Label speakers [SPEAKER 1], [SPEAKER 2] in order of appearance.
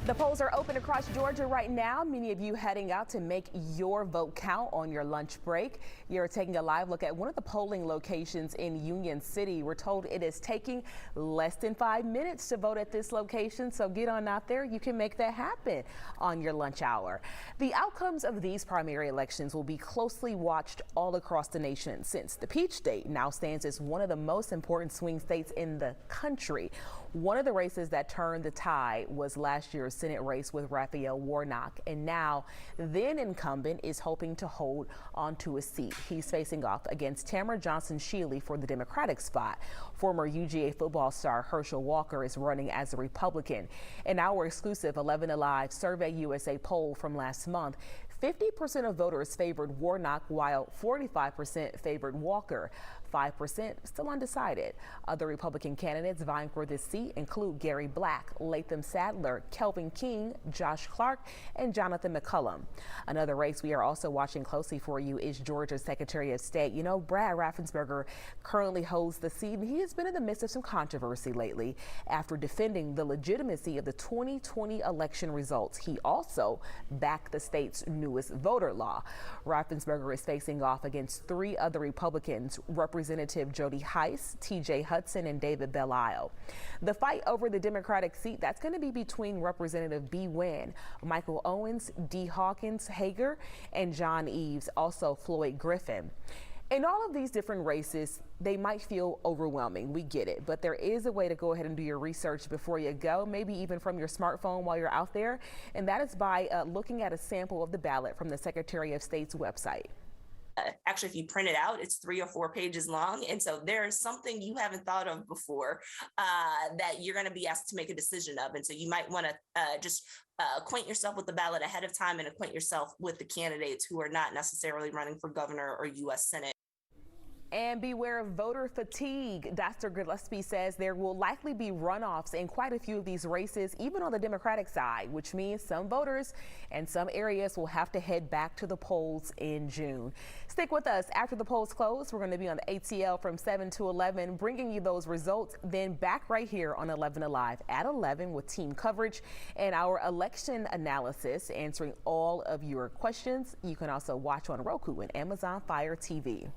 [SPEAKER 1] The polls are open across Georgia right now. Many of you heading out to make your vote count on your lunch break. You're taking a live look at one of the polling locations in Union City. We're told it is taking less than 5 minutes to vote at this location, so get on out there. You can make that happen on your lunch hour. The outcomes of these primary elections will be closely watched all across the nation, since the Peach State now stands as one of the most important swing states in the country. One of the races that turned the tide was last year's Senate race with Raphael Warnock, and now then incumbent is hoping to hold onto a seat. He's facing off against Tamara Johnson-Shealy for the Democratic spot. Former UGA football star Herschel Walker is running as a Republican. In our exclusive 11 Alive Survey USA poll from last month, 50% of voters favored Warnock, while 45% favored Walker. 5% still undecided. Other Republican candidates vying for this seat include Gary Black, Latham Sadler, Kelvin King, Josh Clark, and Jonathan McCullum. Another race we are also watching closely for you is Georgia's Secretary of State. You know, Brad Raffensperger currently holds the seat, and he has been in the midst of some controversy lately after defending the legitimacy of the 2020 election results. He also backed the state's newest voter law. Raffensperger is facing off against three other Republicans, Representative Jody Hice, TJ Hudson, and David Belle-Isle. The fight over the Democratic seat, that's going to be between Representative B. Wynn, Michael Owens, D. Hawkins Hager, and John Eves, also Floyd Griffin. In all of these different races, they might feel overwhelming. We get it, but there is a way to go ahead and do your research before you go, maybe even from your smartphone while you're out there, and that is by looking at a sample of the ballot from the Secretary of State's website.
[SPEAKER 2] Actually, if you print it out, it's 3 or 4 pages long. And so there's something you haven't thought of before that you're going to be asked to make a decision of. And so you might want to just acquaint yourself with the ballot ahead of time and acquaint yourself with the candidates who are not necessarily running for governor or U.S. Senate.
[SPEAKER 1] And beware of voter fatigue. Dr. Gillespie says there will likely be runoffs in quite a few of these races, even on the Democratic side, which means some voters and some areas will have to head back to the polls in June. Stick with us. After the polls close, we're going to be on the ATL from 7 to 11, bringing you those results, then back right here on 11 Alive at 11 with team coverage and our election analysis, answering all of your questions. You can also watch on Roku and Amazon Fire TV.